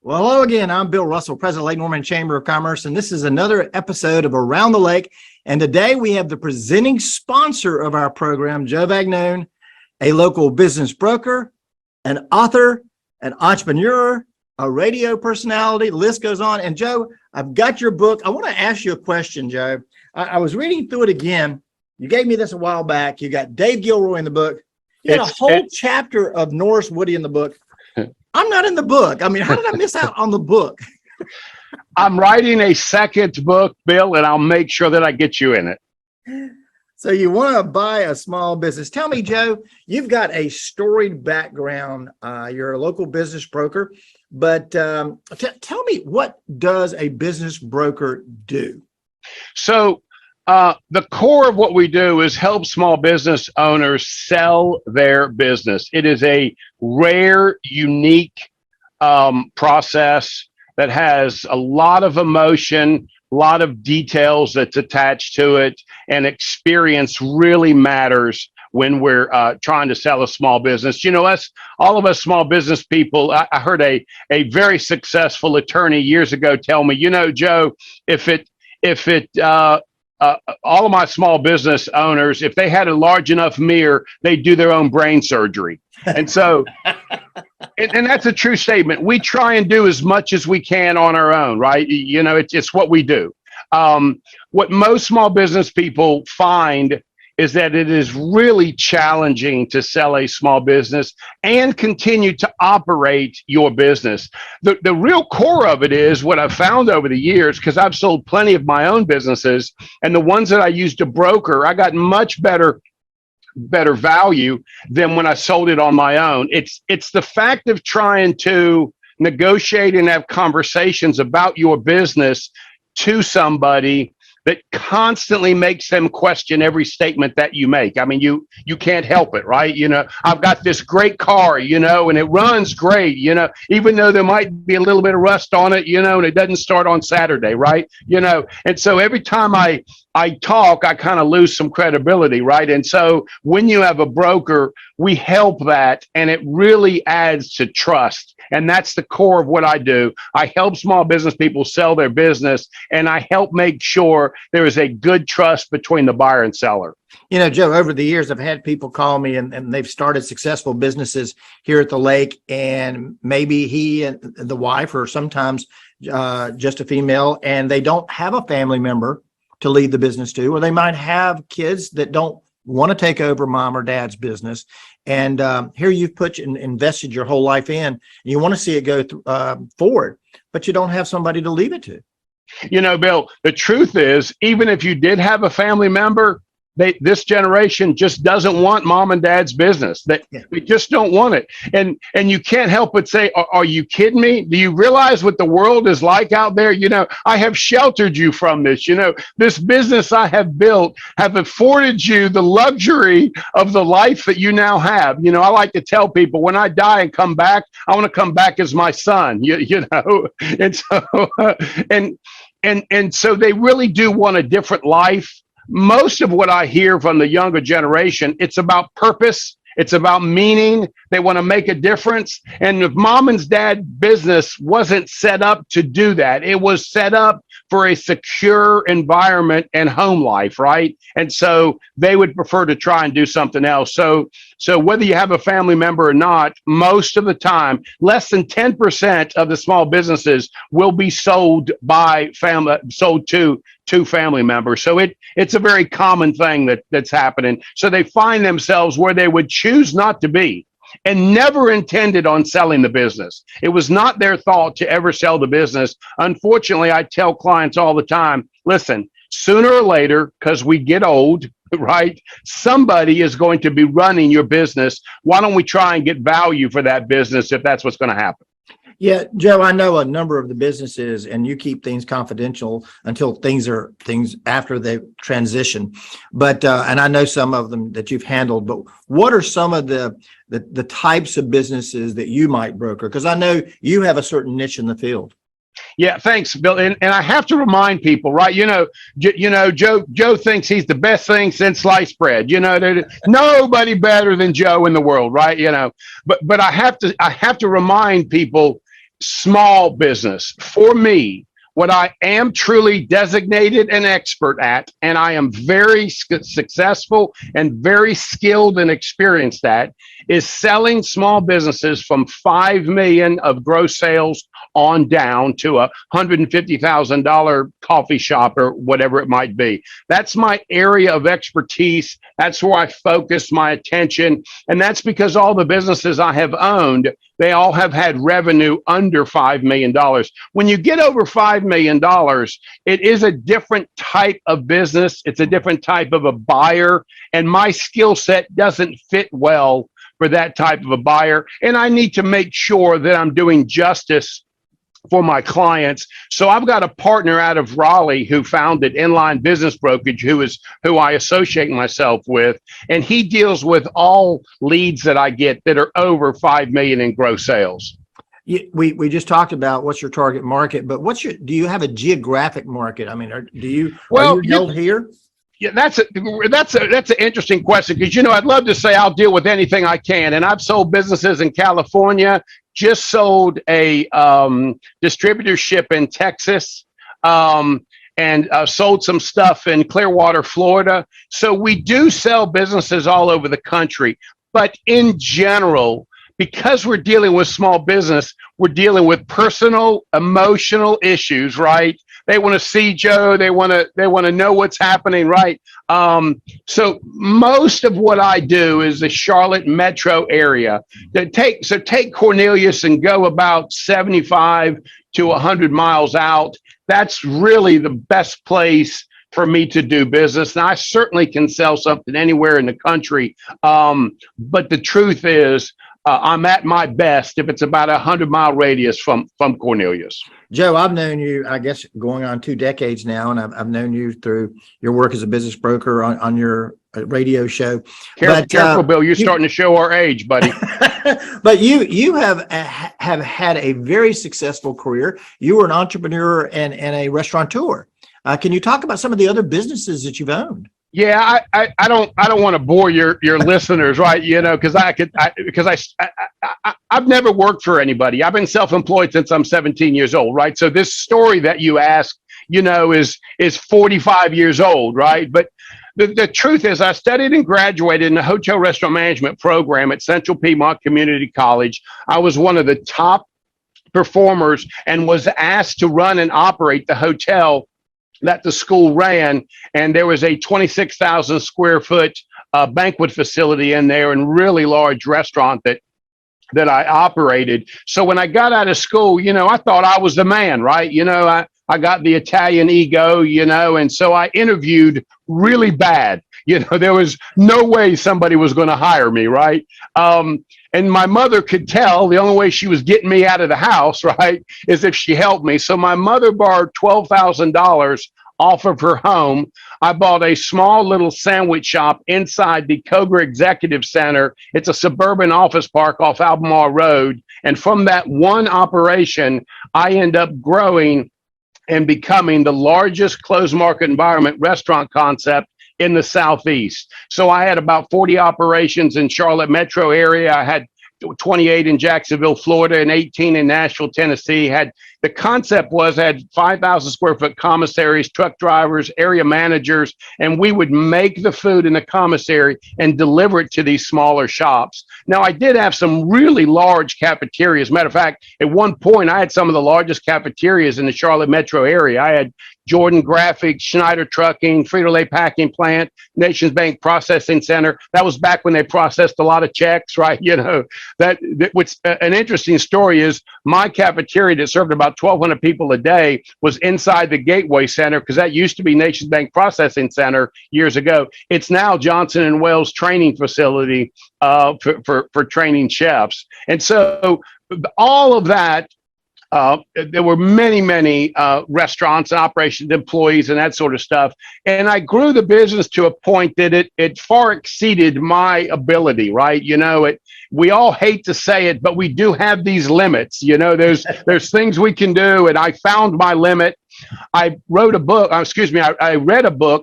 Well, hello again. I'm Bill Russell, President of Lake Norman Chamber of Commerce, and this is another episode of Around the Lake. And today we have the presenting sponsor of our program, Joe Vagnone, a local business broker, an author, an entrepreneur, a radio personality. The list goes on. And Joe, I've got your book. I want to ask you a question, Joe. I was reading through it again. You gave me this a while back. You got Dave Gilroy in the book. You had a whole chapter of Norris Woody in the book. I'm not in the book. I mean, how did I miss out on the book? I'm writing a second book, Bill, and I'll make sure that I get you in it. So you want to buy a small business. Tell me, Joe, you've got a storied background. You're a local business broker, but tell me, what does a business broker do? So the core of what we do is help small business owners sell their business. It is a rare, unique process that has a lot of emotion, a lot of details that's attached to it, and experience really matters when we're trying to sell a small business. You know, all of us small business people, I heard a very successful attorney years ago tell me, you know, Joe, all of my small business owners, if they had a large enough mirror, they'd do their own brain surgery. And so, and that's a true statement. We try and do as much as we can on our own, right? You know, it's what we do. What most small business people find is that it is really challenging to sell a small business and continue to operate your business. The real core of it is what I've found over the years, because I've sold plenty of my own businesses, and the ones that I used to broker, I got much better value than when I sold it on my own. It's the fact of trying to negotiate and have conversations about your business to somebody that constantly makes them question every statement that you make. I mean, you can't help it, right? You know, I've got this great car, you know, and it runs great, you know, even though there might be a little bit of rust on it, you know, and it doesn't start on Saturday, right? You know, and so every time I talk, I kind of lose some credibility, right? And so when you have a broker, we help that, and it really adds to trust. And that's the core of what I do. I help small business people sell their business, and I help make sure there is a good trust between the buyer and seller. You know, Joe, over the years, I've had people call me and they've started successful businesses here at the lake, and maybe he and the wife, or sometimes just a female, and they don't have a family member to lead the business to, or they might have kids that don't want to take over mom or dad's business. And here you've put and invested your whole life in, and you want to see it go forward, but you don't have somebody to leave it to. You know, Bill, the truth is, even if you did have a family member, this generation just doesn't want mom and dad's business. They just don't want it. And you can't help but say, are you kidding me? Do you realize what the world is like out there? You know, I have sheltered you from this. You know, this business I have built have afforded you the luxury of the life that you now have. You know, I like to tell people, when I die and come back, I want to come back as my son, you know, and so, and so they really do want a different life. Most of what I hear from the younger generation, it's about purpose. It's about meaning. They want to make a difference. And if mom and dad business wasn't set up to do that, it was set up for a secure environment and home life, right? And so they would prefer to try and do something else. So whether you have a family member or not, most of the time, less than 10% of the small businesses will be sold to family members. So it's a very common thing that's happening. So they find themselves where they would choose not to be, and never intended on selling the business. It was not their thought to ever sell the business. Unfortunately, I tell clients all the time, listen, sooner or later, because we get old, right? Somebody is going to be running your business. Why don't we try and get value for that business if that's what's going to happen? Yeah, Joe, I know a number of the businesses, and you keep things confidential until things after they transition. But and I know some of them that you've handled. But what are some of the types of businesses that you might broker? Because I know you have a certain niche in the field. Yeah, thanks, Bill. And I have to remind people, right? Joe thinks he's the best thing since sliced bread. There's nobody better than Joe in the world, right? But I have to remind people, small business. For me, what I am truly designated an expert at, and I am very successful and very skilled and experienced at, is selling small businesses from 5 million of gross sales on down to a $150,000 coffee shop or whatever it might be. That's my area of expertise. That's where I focus my attention. And that's because all the businesses I have owned, they all have had revenue under $5 million. When you get over $5 million, it is a different type of business. It's a different type of a buyer. And my skill set doesn't fit well for that type of a buyer. And I need to make sure that I'm doing justice for my clients. So I've got a partner out of Raleigh who founded Inline Business Brokerage, who I associate myself with, and he deals with all leads that I get that are over 5 million in gross sales. We just talked about what's your target market, but do you have a geographic market? I mean, are you held here? Yeah, that's an interesting question, because I'd love to say I'll deal with anything I can, and I've sold businesses in California, just sold a distributorship in Texas, and sold some stuff in Clearwater, Florida. So we do sell businesses all over the country, but in general, because we're dealing with small business, we're dealing with personal, emotional issues, right? They want to see Joe. They want to know what's happening, right? So most of what I do is the Charlotte metro area. Take Cornelius and go about 75 to 100 miles out. That's really the best place for me to do business. Now, I certainly can sell something anywhere in the country, but the truth is, I'm at my best if it's about 100-mile radius from Cornelius. Joe, I've known you, I guess, going on 2 decades now, and I've known you through your work as a business broker on your radio show. Careful, Bill. You're starting to show our age, buddy. But you have had a very successful career. You were an entrepreneur and a restaurateur. Can you talk about some of the other businesses that you've owned? Yeah, I don't want to bore your listeners, right? Because I've never worked for anybody. I've been self-employed since I'm 17 years old, right? So this story that you ask, is 45 years old, right? But the truth is, I studied and graduated in the hotel restaurant management program at Central Piedmont Community College. I was one of the top performers and was asked to run and operate the hotel that the school ran, and there was a 26,000 square foot banquet facility in there, and really large restaurant that I operated. So when I got out of school, I thought I was the man, right? I got the Italian ego, and so I interviewed really bad. There was no way somebody was going to hire me, right? And my mother could tell the only way she was getting me out of the house, right, is if she helped me. So my mother borrowed $12,000 off of her home. I bought a small little sandwich shop inside the Cogra Executive Center. It's a suburban office park off Albemarle Road. And from that one operation, I end up growing and becoming the largest closed market environment restaurant concept in the Southeast. So I had about 40 operations in Charlotte metro area. I had 28 in Jacksonville, Florida, and 18 in Nashville, Tennessee. The concept was I had 5,000 square foot commissaries, truck drivers, area managers, and we would make the food in the commissary and deliver it to these smaller shops. Now, I did have some really large cafeterias. Matter of fact, at one point, I had some of the largest cafeterias in the Charlotte metro area. I had Jordan Graphics, Schneider Trucking, Frito-Lay Packing Plant, Nations Bank Processing Center. That was back when they processed a lot of checks, right? What's an interesting story is my cafeteria that served about 1,200 people a day was inside the Gateway Center, because that used to be Nations Bank Processing Center years ago. It's now Johnson & Wales training facility for training chefs. And so all of that, there were many restaurants and operations employees and that sort of stuff. And I grew the business to a point that it far exceeded my ability, right? We all hate to say it, but we do have these limits. There's things we can do. And I found my limit. I read a book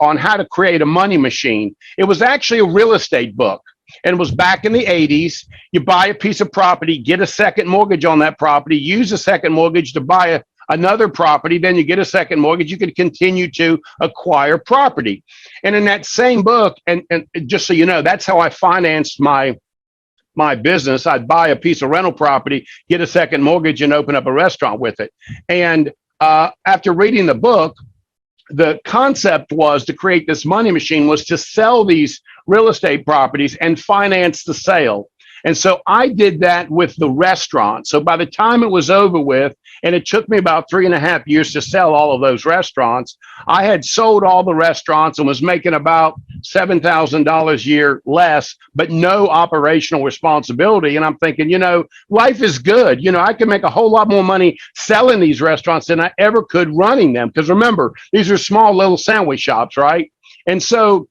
on how to create a money machine. It was actually a real estate book. and it was back in the 80s. You buy a piece of property, get a second mortgage on that property, use a second mortgage to buy another property, then you get a second mortgage, you can continue to acquire property. And in that same book, and just so you know, that's how I financed my business. I'd buy a piece of rental property, get a second mortgage, and open up a restaurant with it. And after reading the book, the concept was to create this money machine was to sell these real estate properties and finance the sale. And so I did that with the restaurant. So by the time it was over with, and it took me about 3.5 years to sell all of those restaurants, I had sold all the restaurants and was making about $7,000 a year less, but no operational responsibility. And I'm thinking, life is good. I can make a whole lot more money selling these restaurants than I ever could running them. Because remember, these are small little sandwich shops, right? And so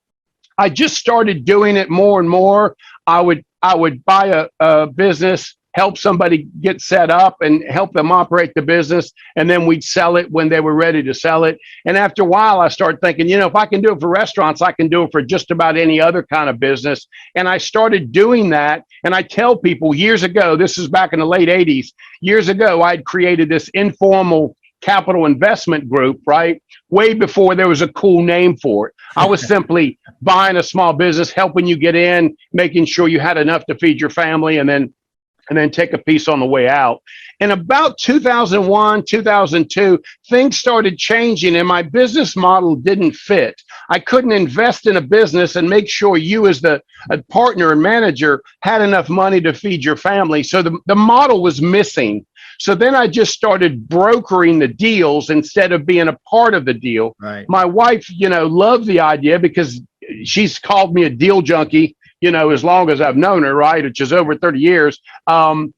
I just started doing it more and more. I would buy a business, help somebody get set up and help them operate the business. And then we'd sell it when they were ready to sell it. And after a while, I started thinking, if I can do it for restaurants, I can do it for just about any other kind of business. And I started doing that. And I tell people years ago, this is back in the late 80s, years ago, I'd created this informal capital investment group, right? Way before there was a cool name for it. I was simply buying a small business, helping you get in, making sure you had enough to feed your family, and then take a piece on the way out. In about 2001, 2002, things started changing and my business model didn't fit. I couldn't invest in a business and make sure you as a partner and manager had enough money to feed your family. So the model was missing. So then I just started brokering the deals instead of being a part of the deal. Right. My wife, loved the idea because she's called me a deal junkie, as long as I've known her, right, which is over 30 years. And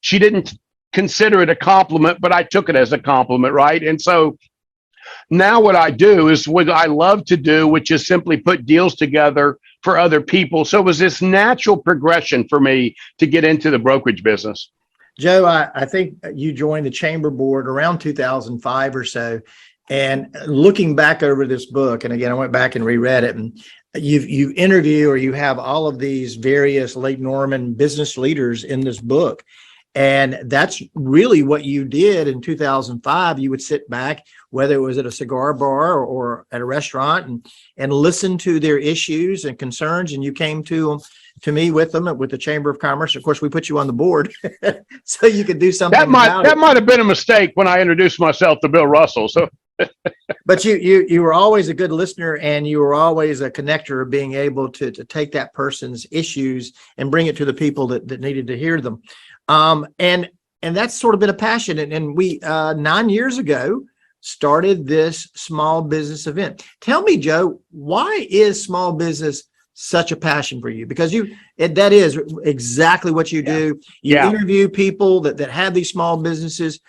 she didn't consider it a compliment, but I took it as a compliment, right? And so now what I do is what I love to do, which is simply put deals together for other people. So it was this natural progression for me to get into the brokerage business. Joe, I think you joined the chamber board around 2005 or so. And looking back over this book, and again, I went back and reread it, and you interview or you have all of these various Lake Norman business leaders in this book. And that's really what you did in 2005. You would sit back, whether it was at a cigar bar or at a restaurant, and listen to their issues and concerns. And you came to me with them with the Chamber of Commerce. Of course, we put you on the board so you could do something. That might have been a mistake when I introduced myself to Bill Russell. So, but you were always a good listener, and you were always a connector of being able to take that person's issues and bring it to the people that needed to hear them. And that's sort of been a passion. And we 9 years ago started this small business event. Tell me, Joe, why is small business such a passion for you? Because that is exactly what you do. You interview people that have these small businesses.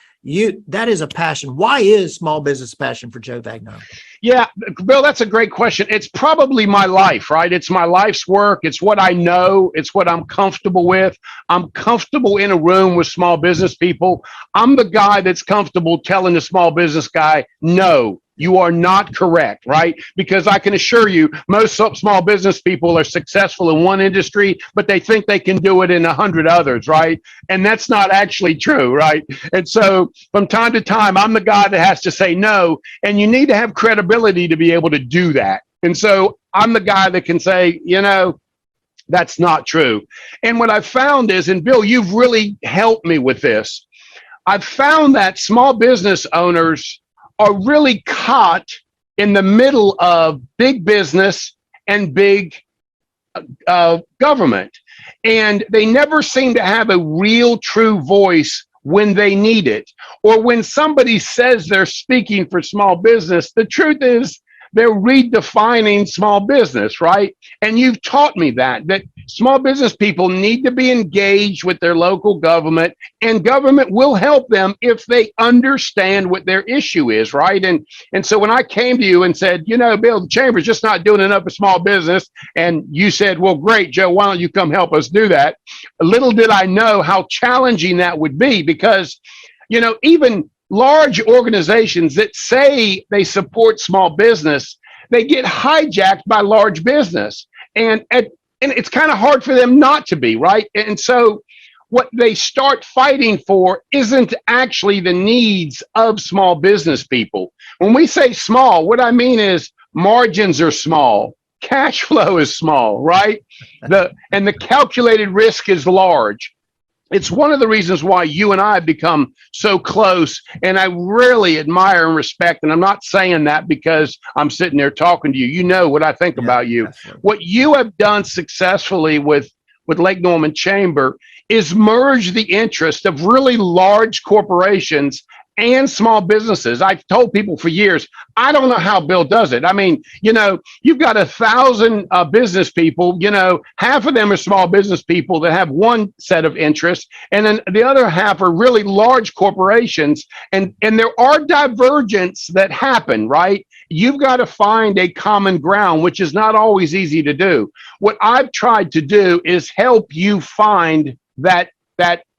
That is a passion. Why is small business a passion for Joe Vagnone? Yeah, Bill, that's a great question. It's probably my life, right? It's my life's work. It's what I know. It's what I'm comfortable with. I'm comfortable in a room with small business people. I'm the guy that's comfortable telling the small business guy, no, you are not correct, right? Because I can assure you, most small business people are successful in one industry, but they think they can do it in 100 others, right? And that's not actually true, right? And so from time to time, I'm the guy that has to say no, and you need to have credibility to be able to do that. And so I'm the guy that can say, that's not true. And what I've found is, and Bill, you've really helped me with this. I've found that small business owners are really caught in the middle of big business and big government. And they never seem to have a real true voice when they need it. Or when somebody says they're speaking for small business, the truth is they're redefining small business, right? And you've taught me that small business people need to be engaged with their local government, and government will help them if they understand what their issue is, right? And so when I came to you and said, Bill, the chamber's just not doing enough for small business, and you said, well, great, Joe, why don't you come help us do that? Little did I know how challenging that would be, because, even large organizations that say they support small business, they get hijacked by large business. And and it's kind of hard for them not to be, right? And so what they start fighting for isn't actually the needs of small business people. When we say small, what I mean is margins are small, cash flow is small, right? And the calculated risk is large. It's one of the reasons why you and I have become so close, and I really admire and respect. And I'm not saying that because I'm sitting there talking to you. You know what I think about you. Absolutely. What you have done successfully with Lake Norman Chamber is merge the interest of really large corporations and small businesses. I've told people for years, I don't know how Bill does it. I mean, you've got 1,000 business people, half of them are small business people that have one set of interests, and then the other half are really large corporations. And there are divergence that happen, right? You've got to find a common ground, which is not always easy to do. What I've tried to do is help you find that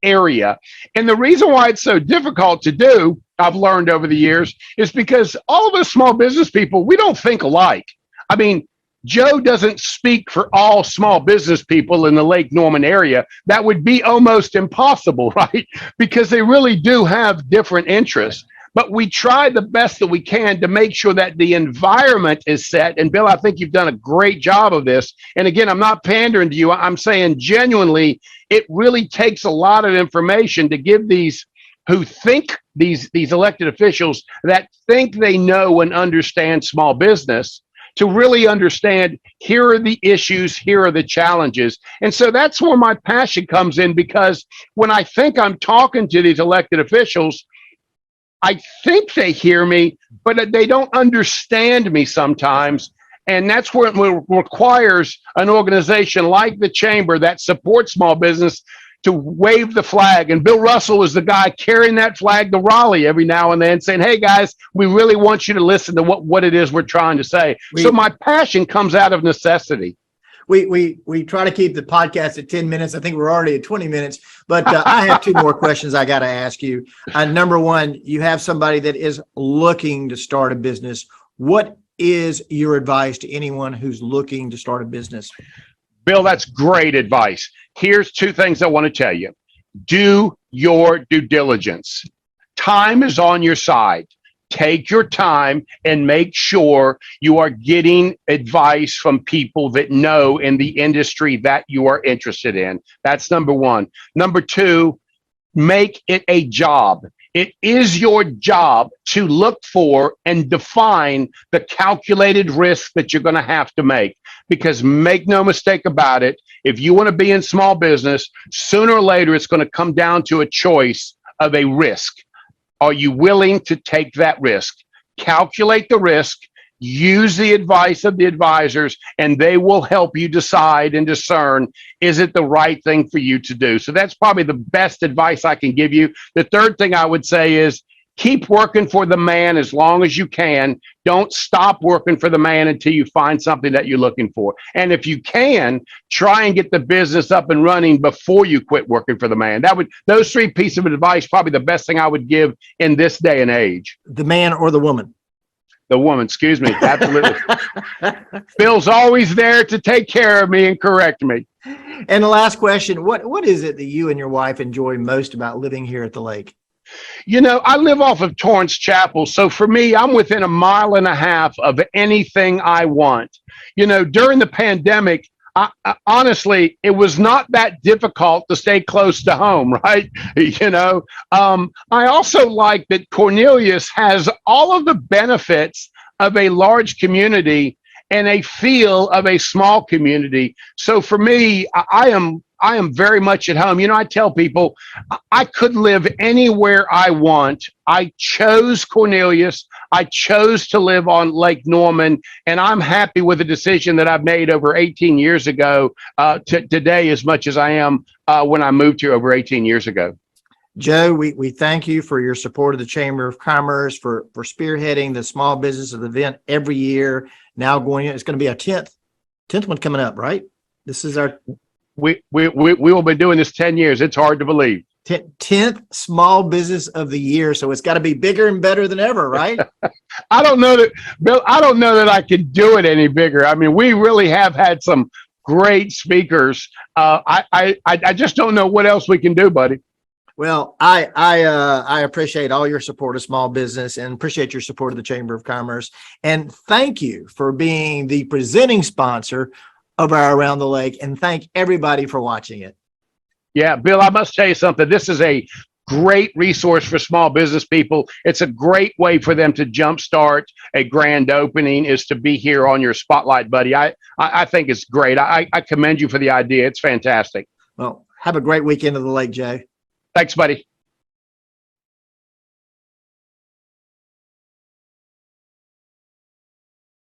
area. And the reason why it's so difficult to do, I've learned over the years, is because all of us small business people, we don't think alike. I mean, Joe doesn't speak for all small business people in the Lake Norman area. That would be almost impossible, right? Because they really do have different interests. But we try the best that we can to make sure that the environment is set. And Bill, I think you've done a great job of this. And again, I'm not pandering to you. I'm saying genuinely, it really takes a lot of information to give these who think these elected officials that think they know and understand small business to really understand, here are the issues, here are the challenges. And so that's where my passion comes in, because when I think I'm talking to these elected officials, I think they hear me, but they don't understand me sometimes. And that's where it requires an organization like the Chamber that supports small business to wave the flag. And Bill Russell is the guy carrying that flag to Raleigh every now and then, saying, hey, guys, we really want you to listen to what it is we're trying to say. So my passion comes out of necessity. We try to keep the podcast at 10 minutes. I think we're already at 20 minutes, but I have two more questions I got to ask you. Number one, you have somebody that is looking to start a business. What is your advice to anyone who's looking to start a business? Bill, that's great advice. Here's two things I want to tell you. Do your due diligence. Time is on your side. Take your time and make sure you are getting advice from people that know in the industry that you are interested in. That's number one. Number two, make it a job. It is your job to look for and define the calculated risk that you're going to have to make. Because make no mistake about it, if you want to be in small business, sooner or later, it's going to come down to a choice of a risk. Are you willing to take that risk? Calculate the risk, use the advice of the advisors, and they will help you decide and discern, is it the right thing for you to do? So that's probably the best advice I can give you. The third thing I would say is keep working for the man as long as you can. Don't stop working for the man until you find something that you're looking for. And if you can, try and get the business up and running before you quit working for the man. Those three pieces of advice, probably the best thing I would give in this day and age. The man or the woman? The woman, excuse me. Absolutely. Bill's always there to take care of me and correct me. And the last question, what is it that you and your wife enjoy most about living here at the lake? I live off of Torrance Chapel. So for me, I'm within 1.5 miles of anything I want. During the pandemic, honestly, it was not that difficult to stay close to home, right? I also like that Cornelius has all of the benefits of a large community and a feel of a small community. So for me, I am very much at home. I tell people I could live anywhere I want. I chose Cornelius. I chose to live on Lake Norman, and I'm happy with the decision that I've made over 18 years ago to today as much as I am when I moved here over 18 years ago. Joe, we thank you for your support of the Chamber of Commerce, for spearheading the small business event every year. Now it's going to be our 10th one coming up, right? This is our... We will be doing this 10 years. It's hard to believe. 10th small business of the year. So it's got to be bigger and better than ever, right? I don't know that, Bill, I don't know that I could do it any bigger. I mean, we really have had some great speakers. I just don't know what else we can do, buddy. Well, I appreciate all your support of small business and appreciate your support of the Chamber of Commerce. And thank you for being the presenting sponsor of our Around the Lake. And thank everybody for watching it. Yeah, Bill, I must tell you something. This is a great resource for small business people. It's a great way for them to jumpstart a grand opening is to be here on your spotlight, buddy. I think it's great. I commend you for the idea. It's fantastic. Well, have a great weekend of the lake, Jay. Thanks, buddy.